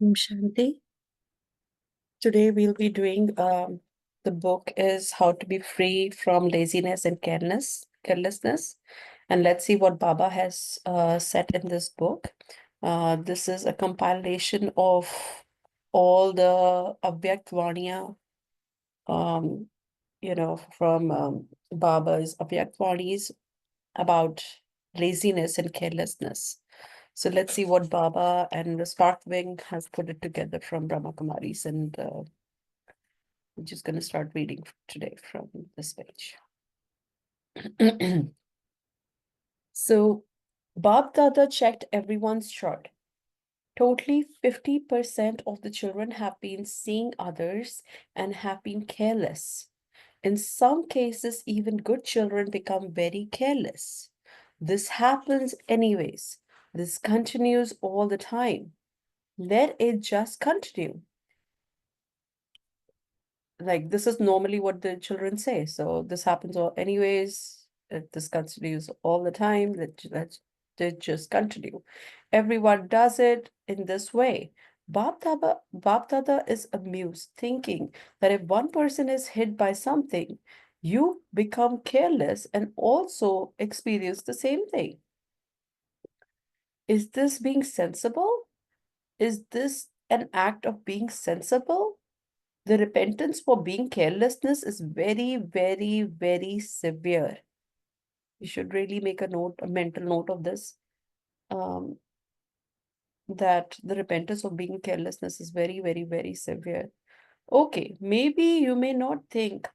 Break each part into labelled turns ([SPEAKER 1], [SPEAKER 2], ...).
[SPEAKER 1] Shanti. Today we'll be doing the book is How to Be Free from Laziness and Carelessness. And let's see what Baba has said in this book. This is a compilation of all the Avyakt Vaniya, um, from Baba's Avyakt Vanis about laziness and carelessness. So let's see what Baba and the SPARC wing has put it together from Brahma Kumaris, and I'm just going to start reading today from this page. So, Bab Dada checked everyone's chart. Totally 50% of the children have been seeing others and have been careless. In some cases, even good children become very careless. This happens anyways. This continues all the time. Let it just continue. Like, this is normally what the children say. So this happens all anyways. This continues all the time. Let just continue. Everyone does it in this way. Bab Dada is amused, thinking that if one person is hit by something, you become careless and also experience the same thing. Is this being sensible? Is this an act of being sensible? The repentance for being carelessness is very, very, very severe. You should really make a mental note of this. Um, that the repentance of being carelessness is very, very, very severe. Okay, maybe you may not think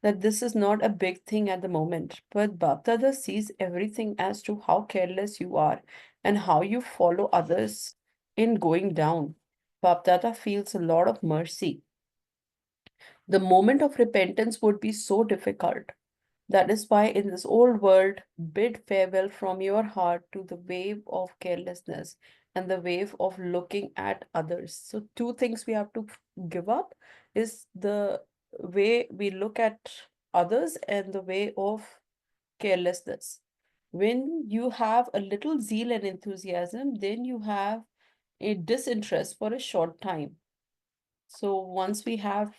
[SPEAKER 1] that this is not a big thing at the moment, but Bapdada sees everything as to how careless you are and how you follow others in going down. Bapdada feels a lot of mercy. The moment of repentance would be so difficult. That is why in this old world, bid farewell from your heart to the wave of carelessness and the wave of looking at others. So two things we have to give up is the way we look at others and the way of carelessness. When you have a little zeal and enthusiasm, then you have a disinterest for a short time. So once we have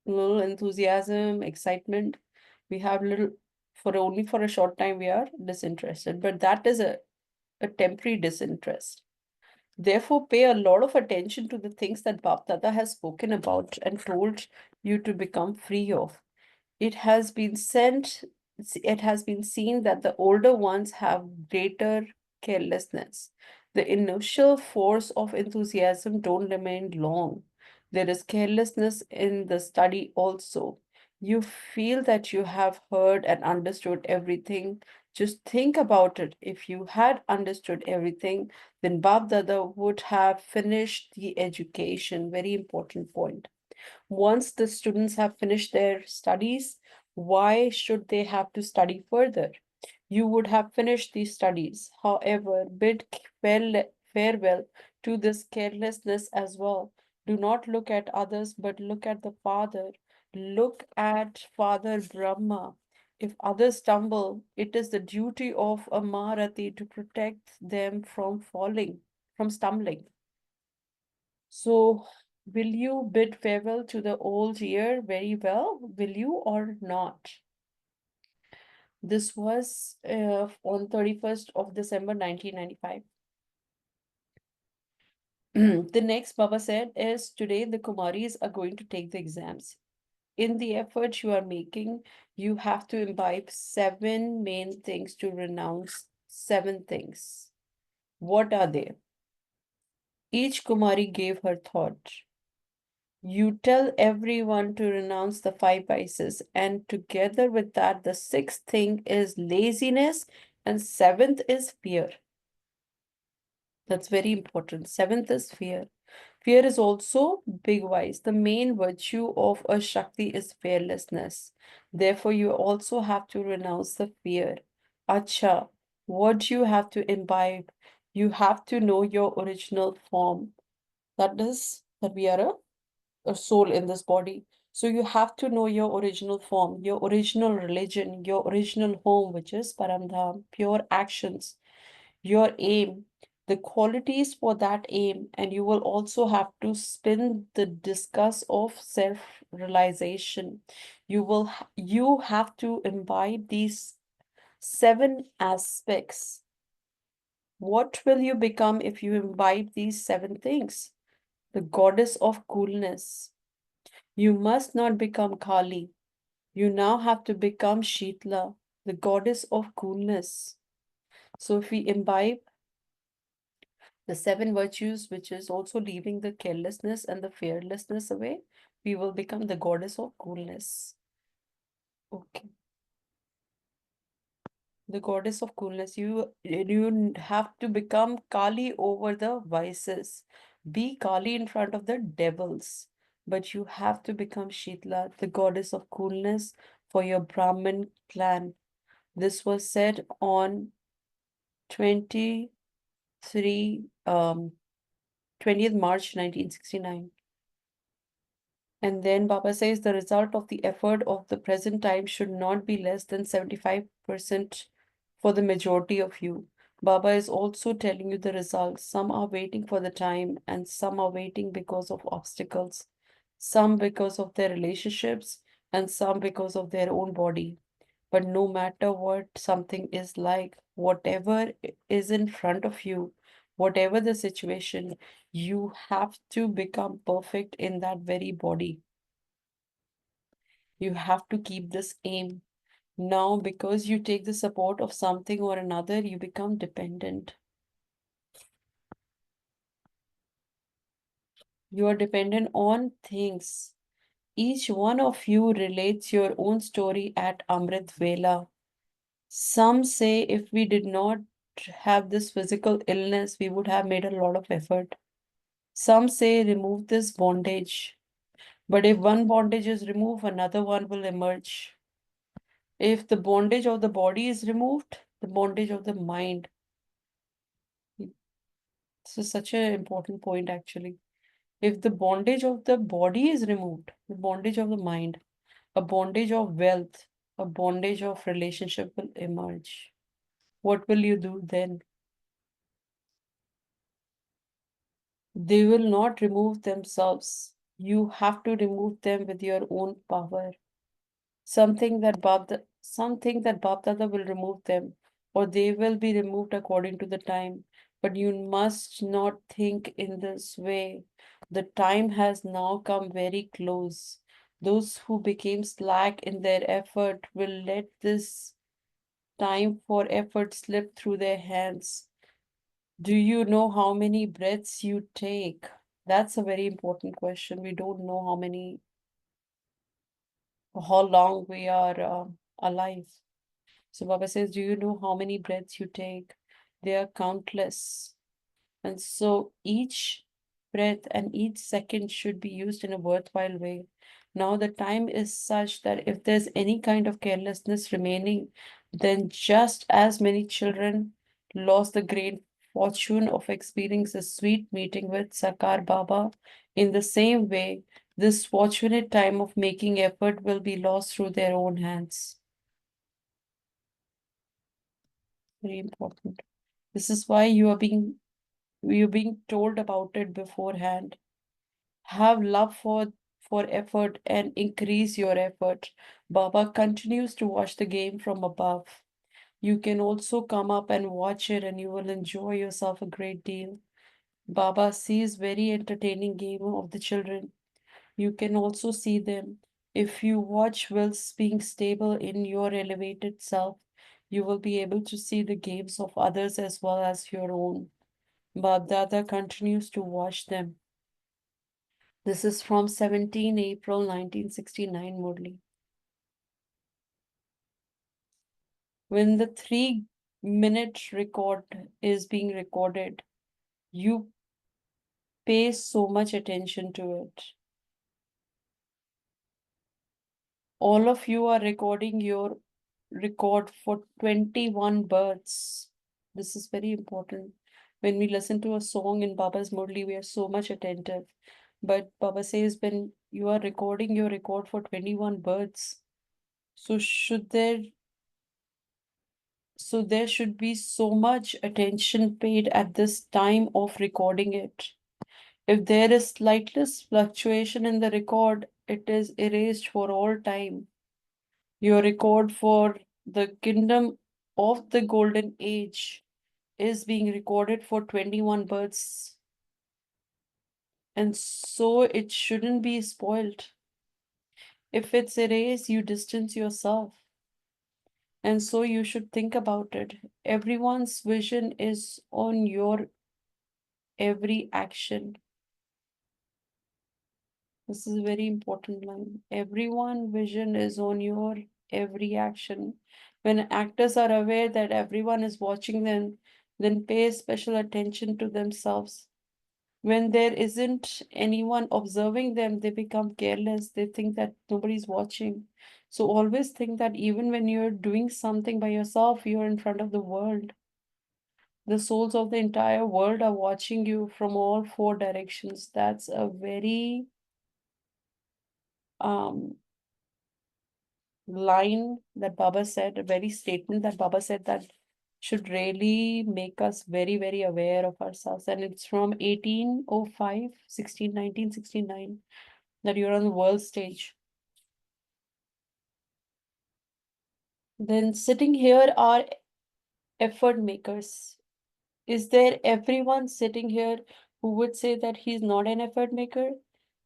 [SPEAKER 1] little enthusiasm, excitement. We have little for only for a short time we are disinterested, but that is a temporary disinterest. Therefore, pay a lot of attention to the things that Bap Dada has spoken about and told you to become free of. It has been sent, it has been seen that the older ones have greater carelessness. The initial force of enthusiasm don't remain long. There is carelessness in the study also. You feel that you have heard and understood everything. Just think about it. If you had understood everything, then Bab Dada would have finished the education. Very important point. Once the students have finished their studies, why should they have to study further? You would have finished these studies. However, bid farewell to this carelessness as well. Do not look at others, but look at the Father. Look at Father Brahma. If others stumble, it is the duty of a Maharati to protect them from falling, from stumbling. So, will you bid farewell to the old year very well? Will you or not? This was on 31st of December 1995. The next Baba said is today the Kumaris are going to take the exams. In the effort you are making, you have to imbibe 7 main things to renounce 7 things. What are they? Each Kumari gave her thought. You tell everyone to renounce the 5 vices, and together with that, the sixth thing is laziness, and seventh is fear. That's very important. Seventh is fear. Fear is also big vice. The main virtue of a Shakti is fearlessness. Therefore, you also have to renounce the fear. Acha, what do you have to imbibe? You have to know your original form. That is, that we are a soul in this body. So you have to know your original form, your original religion, your original home, which is Paramdham, pure actions, your aim. the qualities for that aim, and you will also have to spin the discuss of self-realization. You have to imbibe these 7 aspects. What will you become if you imbibe these 7 things? The goddess of coolness. You must not become Kali. You now have to become Shitla, the goddess of coolness. So if we imbibe the 7 virtues, which is also leaving the carelessness and the fearlessness away, we will become the goddess of coolness. Okay. The goddess of coolness. You have to become Kali over the vices. Be Kali in front of the devils. But you have to become Shitla, the goddess of coolness for your Brahmin clan. This was said on 23 20th March 1969. And then Baba says the result of the effort of the present time should not be less than 75% for the majority of you. Baba is also telling you the results. Some are waiting for the time, and some are waiting because of obstacles, some because of their relationships, and some because of their own body. But no matter what something is like, whatever is in front of you, whatever the situation, you have to become perfect in that very body. You have to keep this aim. Now, because you take the support of something or another, you become dependent. You are dependent on things. Each one of you relates your own story at Amrit Vela. Some say if we did not have this physical illness, we would have made a lot of effort. Some say remove this bondage. But if one bondage is removed, another one will emerge. If the bondage of the body is removed, the bondage of the mind. This is such an important point, actually. If the bondage of the body is removed, the bondage of the mind, a bondage of wealth, a bondage of relationship will emerge. What will you do then? They will not remove themselves. You have to remove them with your own power. Something that Bab Dada will remove them, or they will be removed according to the time. But you must not think in this way. The time has now come very close. Those who became slack in their effort will let this time for effort slip through their hands. Do you know how many breaths you take? That's a very important question. We don't know how long we are alive. So Baba says, do you know how many breaths you take? They are countless. And so each breath and each second should be used in a worthwhile way. Now the time is such that if there's any kind of carelessness remaining, then just as many children lost the great fortune of experiencing a sweet meeting with Sakar Baba, in the same way, this fortunate time of making effort will be lost through their own hands. Very important. This is why you're being told about it beforehand. Have love for effort and increase your effort. Baba continues to watch the game from above. You can also come up and watch it and you will enjoy yourself a great deal. Baba sees very entertaining game of the children. You can also see them. If you watch whilst being stable in your elevated self, you will be able to see the games of others as well as your own. Babdada continues to watch them. This is from 17 April 1969, Murli. When the 3-minute record is being recorded, you pay so much attention to it. All of you are recording your record for 21 births. This is very important. When we listen to a song in Baba's Murli, we are so much attentive. But Baba says when you are recording your record for 21 births, so So there should be so much attention paid at this time of recording it. If there is slightest fluctuation in the record, it is erased for all time. Your record for the kingdom of the golden age is being recorded for 21 births. And so it shouldn't be spoiled. If it's erased, you distance yourself. And so you should think about it. Everyone's vision is on your every action. This is a very important line. Everyone vision is on your every action. When actors are aware that everyone is watching them, then pay special attention to themselves. When there isn't anyone observing them, they become careless. They think that nobody's watching. So always think that even when you're doing something by yourself, you're in front of the world. The souls of the entire world are watching you from all four directions. That's a very um line that Baba said, a very statement that Baba said that should really make us very, very aware of ourselves. And it's from 1805, 1969, that you're on the world stage. Then sitting here are effort makers. Is there everyone sitting here who would say that he's not an effort maker?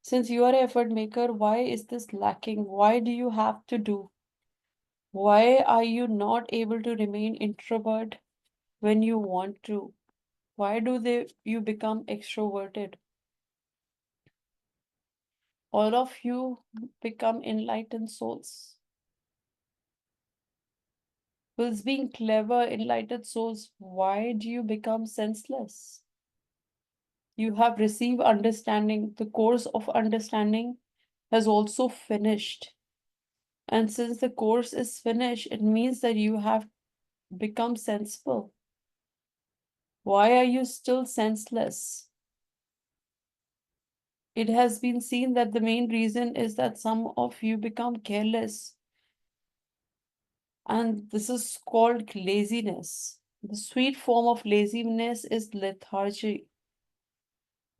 [SPEAKER 1] Since you are an effort maker, why is this lacking? Why do you have to do? Why are you not able to remain introvert when you want to? Why do you become extroverted? All of you become enlightened souls. With being clever, enlightened souls, why do you become senseless? You have received understanding. The course of understanding has also finished. And since the course is finished, it means that you have become sensible. Why are you still senseless? It has been seen that the main reason is that some of you become careless. And this is called laziness. The sweet form of laziness is lethargy.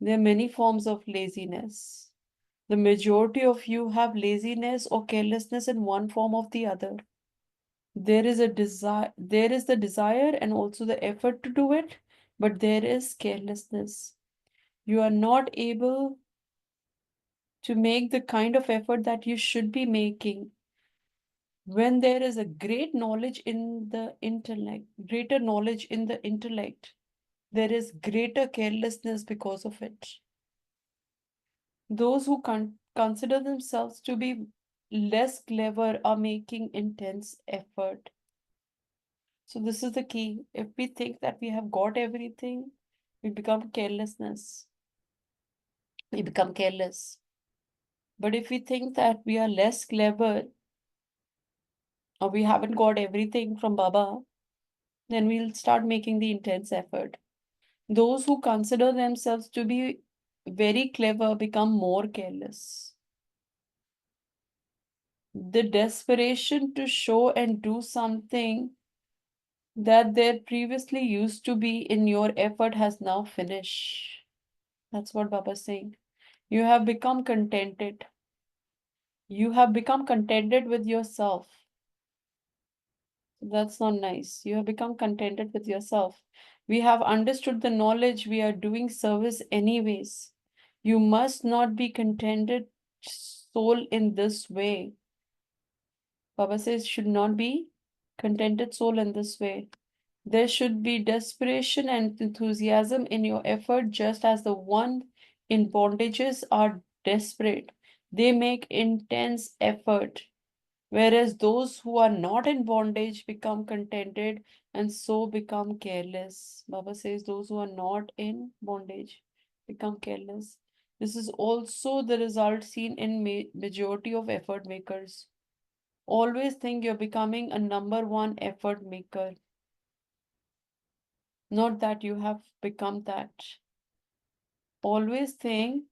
[SPEAKER 1] There are many forms of laziness. The majority of you have laziness or carelessness in one form or the other. There is the desire and also the effort to do it, but there is carelessness. You are not able to make the kind of effort that you should be making. When there is a great knowledge in the intellect, greater knowledge in the intellect, there is greater carelessness because of it. Those who consider themselves to be less clever are making intense effort. So this is the key. If we think that we have got everything, we become carelessness. We become careless. But if we think that we are less clever or we haven't got everything from Baba, then we'll start making the intense effort. Those who consider themselves to be very clever become more careless. The desperation to show and do something that there previously used to be in your effort has now finished. That's what Baba is saying. You have become contented. You have become contented with yourself. That's not nice. You have become contented with yourself. We have understood the knowledge we are doing service anyways. You must not be contented soul in this way. Baba says should not be contented soul in this way. There should be desperation and enthusiasm in your effort, just as the one in bondages are desperate. They make intense effort, whereas those who are not in bondage become contented and so become careless. Baba says those who are not in bondage become careless. This is also the result seen in majority of effort makers. Always think you're becoming a number one effort maker. Not that you have become that. Always think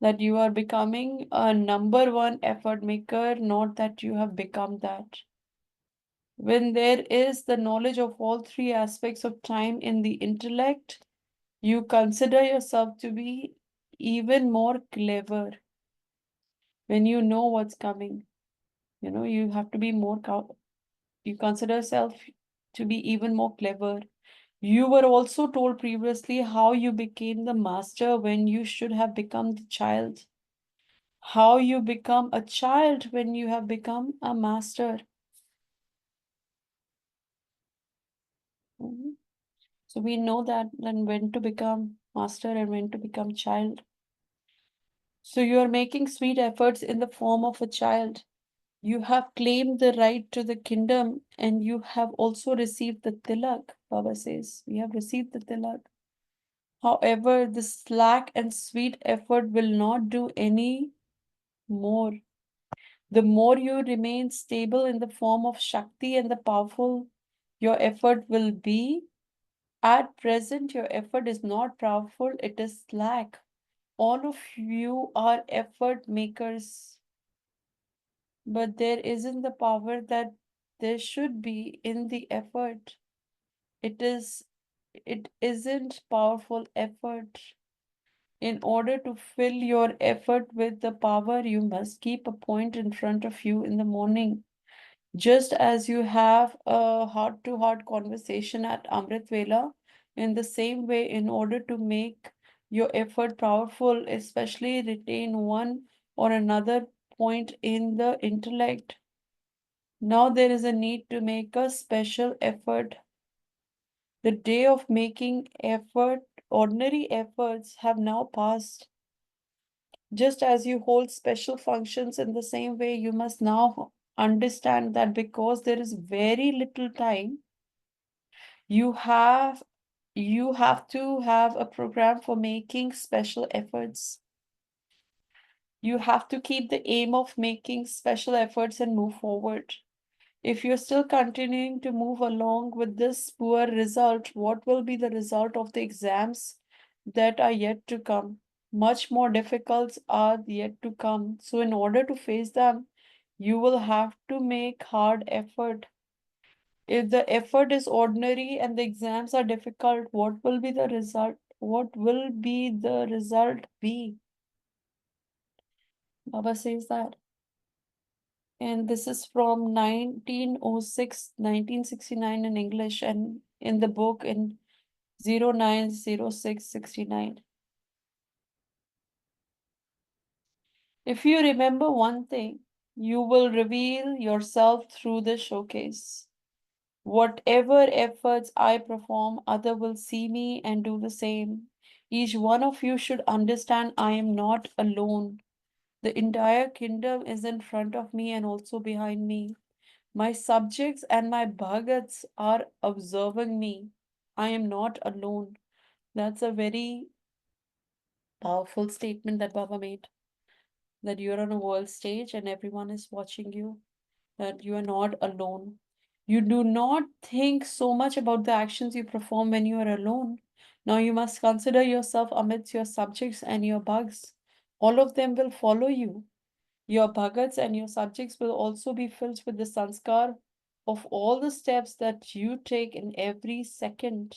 [SPEAKER 1] that you are becoming a number one effort maker, not that you have become that. When there is the knowledge of all three aspects of time in the intellect, you consider yourself to be even more clever when you know what's coming. You have to be more, you consider yourself to be even more clever. You were also told previously how you became the master when you should have become the child. How you become a child when you have become a master. Mhm. So we know that then when to become master and when to become child. So you are making sweet efforts in the form of a child. You have claimed the right to the kingdom and you have also received the tilak, Baba says. We have received the tilak. However, the slack and sweet effort will not do any more. The more you remain stable in the form of Shakti and the powerful your effort will be. At present, your effort is not powerful, it is slack. All of you are effort makers, but there isn't the power that there should be in the effort. It is, it isn't powerful effort. In order to fill your effort with the power, you must keep a point in front of you in the morning. Just as you have a heart-to-heart conversation at Amrit Vela, in the same way, in order to make your effort powerful, especially retain one or another point in the intellect. Now there is a need to make a special effort. The day of making effort, ordinary efforts have now passed. Just as you hold special functions in the same way, you must now understand that because there is very little time, you have you have to have a program for making special efforts. You have to keep the aim of making special efforts and move forward. If you're still continuing to move along with this poor result, what will be the result of the exams that are yet to come? Much more difficult are yet to come. So in order to face them, you will have to make hard effort. If the effort is ordinary and the exams are difficult, what will be the result? What will be the result be? Baba says that. And this is from 1906, 1969 in English, and in the book in 090669. If you remember one thing, you will reveal yourself through the showcase. Whatever efforts I perform, other will see me and do the same. Each one of you should understand I am not alone. The entire kingdom is in front of me and also behind me. My subjects and my bhagats are observing me. I am not alone. That's a very powerful statement that Baba made. That you're on a world stage and everyone is watching you. That you are not alone. You do not think so much about the actions you perform when you are alone. Now you must consider yourself amidst your subjects and your bugs. All of them will follow you. Your bhagats and your subjects will also be filled with the sanskar of all the steps that you take in every second.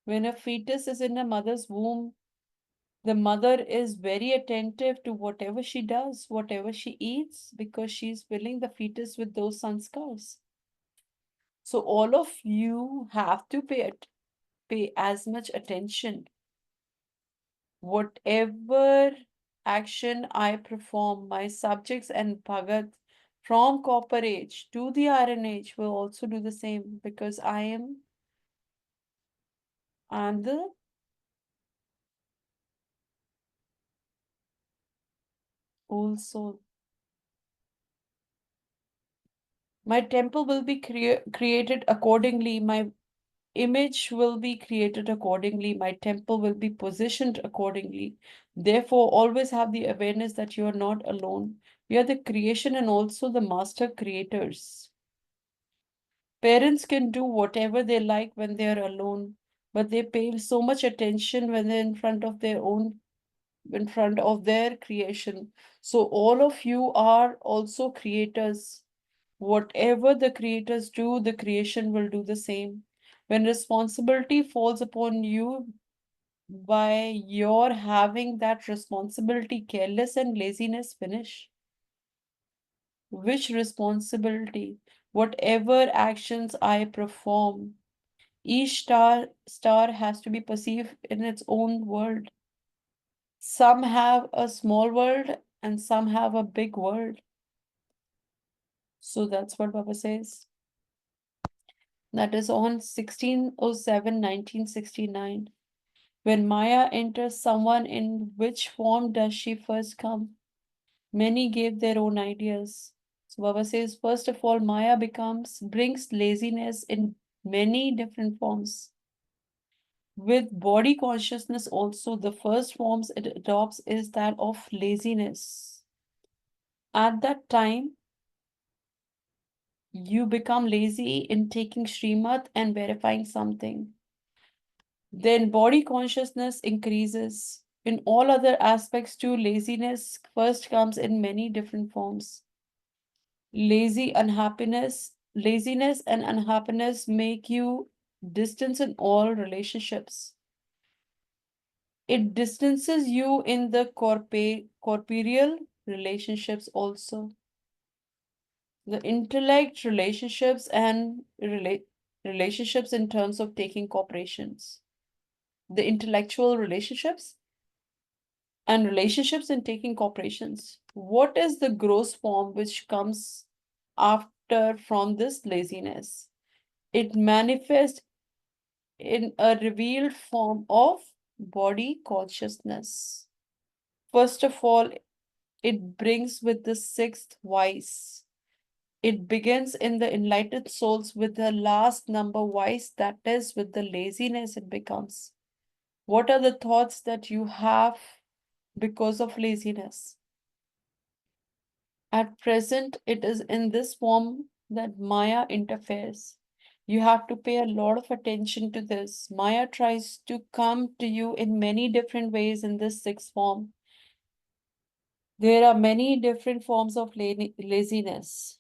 [SPEAKER 1] When a fetus is in a mother's womb, the mother is very attentive to whatever she does, whatever she eats, because she's filling the fetus with those sanskars. So all of you have to pay as much attention. Whatever action I perform, my subjects and bhagats from copper age to the iron age will also do the same because I'm the old soul. My temple will be created accordingly. My image will be created accordingly. My temple will be positioned accordingly. Therefore, always have the awareness that you are not alone. You are the creation and also the master creators. Parents can do whatever they like when they are alone, but they pay so much attention when they're in front of their own in front of their creation. So all of you are also creators. Whatever the creators do, the creation will do the same. When responsibility falls upon you, by your having that responsibility, careless and laziness finish. Which responsibility? Whatever actions I perform, each star has to be perceived in its own world. Some have a small world and some have a big world. So that's what Baba says. That is on 1607, 1969. When Maya enters someone, in which form does she first come? Many gave their own ideas. So Baba says, first of all, Maya brings laziness in many different forms. With body consciousness also, the first forms it adopts is that of laziness. At that time, you become lazy in taking Srimad and verifying something. Then body consciousness increases. In all other aspects too, laziness first comes in many different forms. Laziness and unhappiness make you distance in all relationships. It distances you in the corporeal relationships also. The intellect relationships and relationships in terms of taking corporations. The intellectual relationships and relationships in taking corporations. What is the gross form which comes after from this laziness? It manifests in a revealed form of body consciousness. First of all, it brings with the sixth vice. It begins in the enlightened souls with the last number vice, that is, with the laziness it becomes. What are the thoughts that you have because of laziness? At present, it is in this form that Maya interferes. You have to pay a lot of attention to this. Maya tries to come to you in many different ways in this sixth form. There are many different forms of laziness.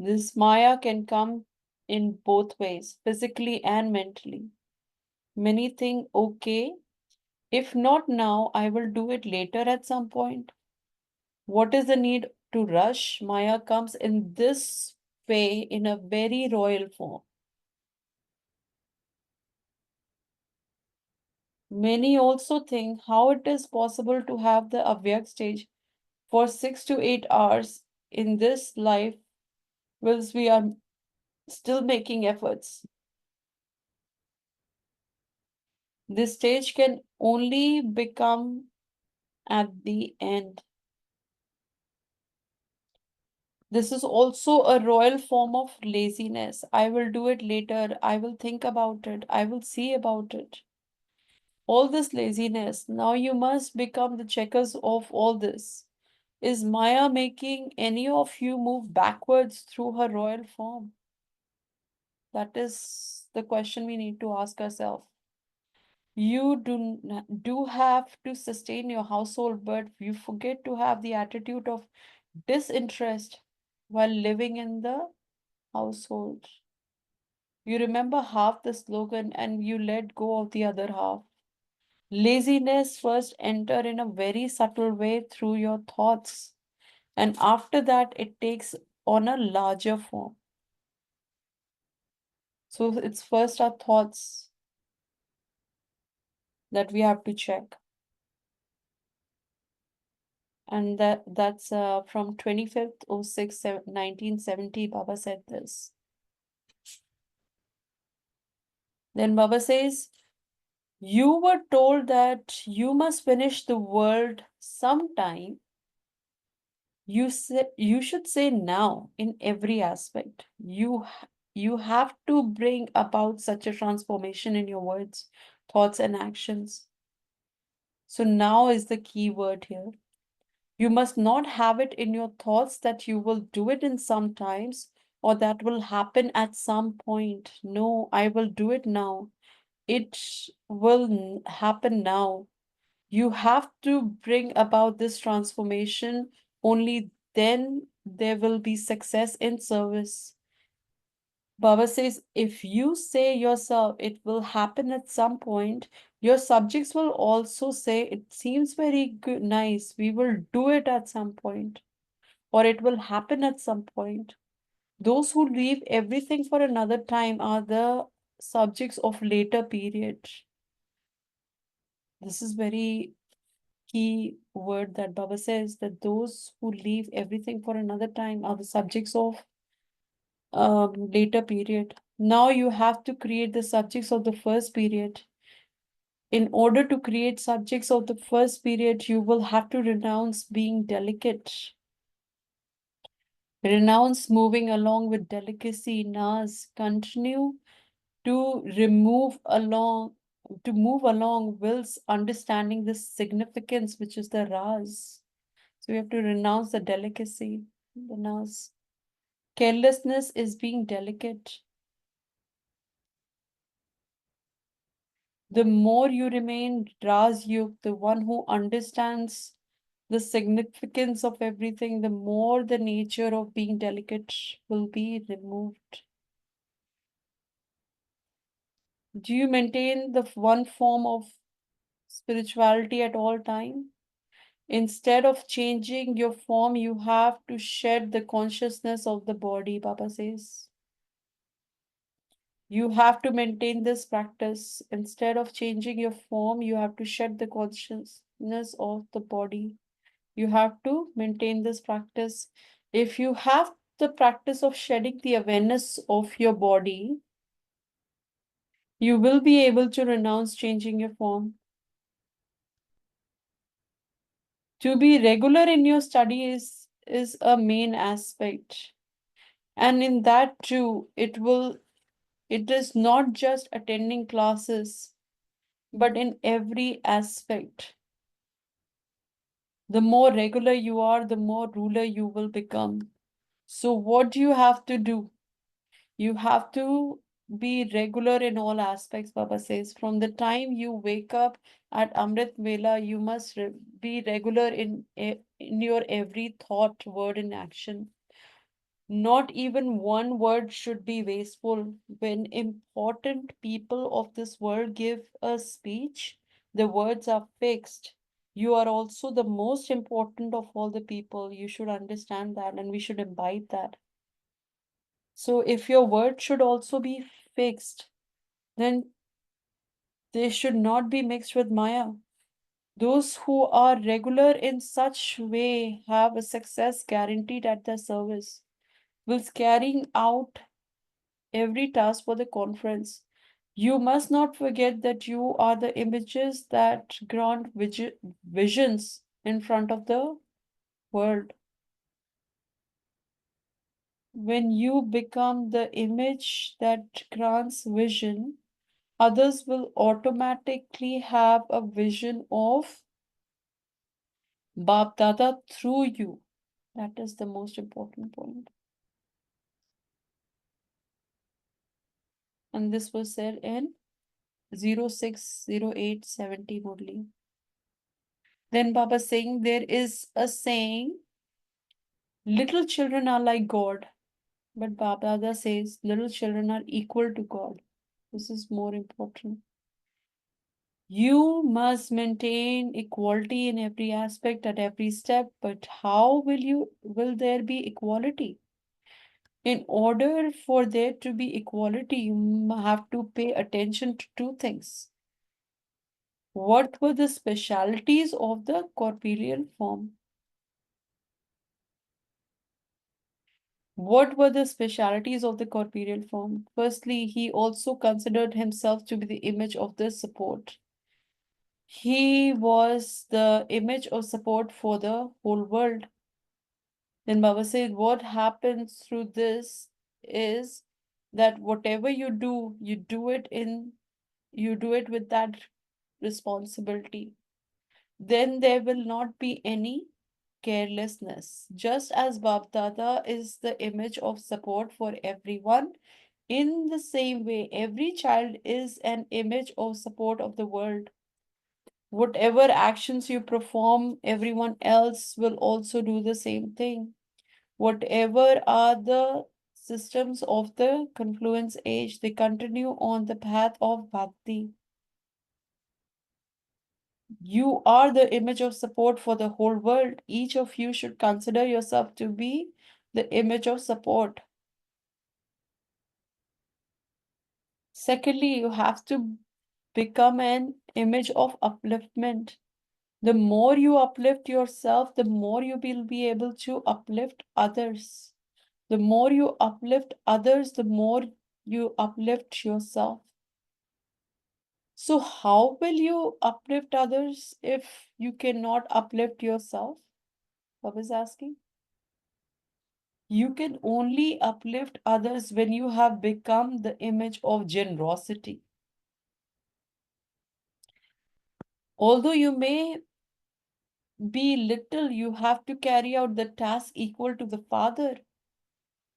[SPEAKER 1] This Maya can come in both ways, physically and mentally. Many think, okay, if not now, I will do it later at some point. What is the need to rush? Maya comes in this way in a very royal form. Many also think how it is possible to have the Avyak stage for 6 to 8 hours in this life whilst we are still making efforts. This stage can only become at the end. This is also a royal form of laziness. I will do it later. I will think about it. I will see about it. All this laziness, now you must become the checkers of all this. Is Maya making any of you move backwards through her royal form? That is the question we need to ask ourselves. You do have to sustain your household, but you forget to have the attitude of disinterest while living in the household. You remember half the slogan and you let go of the other half. Laziness first enter in a very subtle way through your thoughts, and after that it takes on a larger form. So it's first our thoughts that we have to check. And that's from 25th oh 06 1970, Baba said this. Then Baba says, you were told that you must finish the world sometime. You should say now in every aspect. You have to bring about such a transformation in your words, thoughts, and actions. So now is the key word here. You must not have it in your thoughts that you will do it in some times or that will happen at some point. No, I will do it now. it will happen now. You have to bring about this transformation. Only then there will be success in service. Baba says, if you say yourself it will happen at some point, your subjects will also say it seems very good, nice, we will do it at some point, or it will happen at some point. Those who leave everything for another time are the subjects of later period. This is very key word that Baba says, that those who leave everything for another time are the subjects of later period. Now you have to create the subjects of the first period. In order to create subjects of the first period, you will have to renounce being delicate. Renounce moving along with delicacy, nas. Continue to move along whilst understanding the significance, which is the ras. So we have to renounce the delicacy, the nas. Carelessness is being delicate. The more you remain Rajyug, the one who understands the significance of everything, the more the nature of being delicate will be removed. Do you maintain the one form of spirituality at all time? Instead of changing your form, you have to shed the consciousness of the body, Baba says. You have to maintain this practice. Instead of changing your form, you have to shed the consciousness of the body. You have to maintain this practice. If you have the practice of shedding the awareness of your body, you will be able to renounce changing your form. To be regular in your study is a main aspect. And in that too, it is not just attending classes, but in every aspect. The more regular you are, the more ruler you will become. So what do you have to do? You have to be regular in all aspects, Baba says. From the time you wake up at Amrit Vela, you must be regular in your every thought, word, and action. Not even one word should be wasteful. When important people of this world give a speech, the words are fixed. You are also the most important of all the people. You should understand that, and we should imbibe that. So if your word should also be fixed, then they should not be mixed with Maya. Those who are regular in such way have a success guaranteed at their service, whilst carrying out every task for the conference. You must not forget that you are the images that grant visions in front of the world. When you become the image that grants vision, others will automatically have a vision of Bap Dada through you. That is the most important point. And this was said in 060870 Murli. Then Baba saying there is a saying, little children are like God. But Baba Dada says little children are equal to God. This is more important. You must maintain equality in every aspect at every step, but how will there be equality? In order for there to be equality, you have to pay attention to two things. What were the specialities of the corporeal form? What were the specialities of the corporeal form? Firstly, he also considered himself to be the image of the support. He was the image of support for the whole world. Then Baba said, what happens through this is that whatever you do with that responsibility. Then there will not be any carelessness. Just as Bab Dada is the image of support for everyone, In the same way, every child is an image or support of the world. Whatever actions you perform, everyone else will also do the same thing. Whatever are the systems of the confluence age, they continue on the path of bhakti. You are the image of support for the whole world. Each of you should consider yourself to be the image of support. Secondly, you have to become an image of upliftment. The more you uplift yourself, the more you will be able to uplift others. The more you uplift others, the more you uplift yourself. So how will you uplift others if you cannot uplift yourself? I was asking. You can only uplift others when you have become the image of generosity. Although you may be little, you have to carry out the task equal to the Father.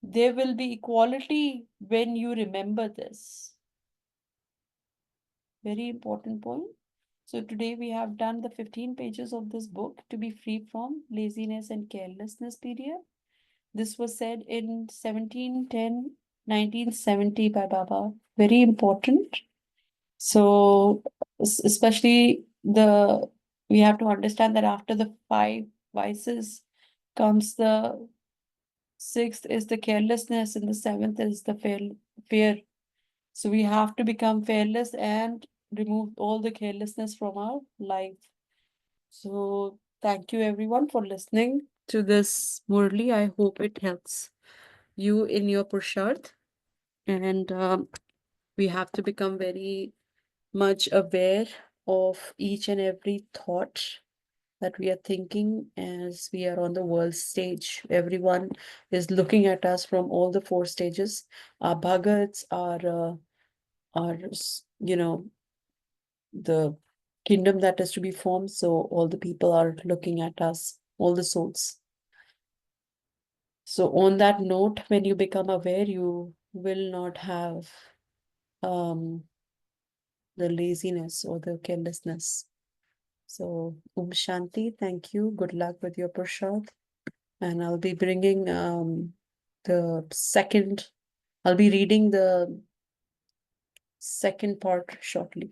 [SPEAKER 1] There will be equality when you remember this. Very important point. So today we have done the 15 pages of this book, To Be Free from Laziness and Carelessness PDF. This was said in 1710, 1970 by Baba. Very important. So especially we have to understand that after the 5 vices comes the 6th is the carelessness and the 7th is the fear. So we have to become fearless and remove all the carelessness from our life. So thank you everyone for listening to this Murli. I hope it helps you in your Purusharth. And we have to become very much aware of each and every thought that we are thinking as we are on the world stage. Everyone is looking at us from all the 4 stages. Our bhagats, our the kingdom that is to be formed. So all the people are looking at us, all the souls. So on that note, when you become aware, you will not have the laziness or the carelessness. So Shanti, thank you. Good luck with your prashad. And I'll be bringing I'll be reading the second part shortly.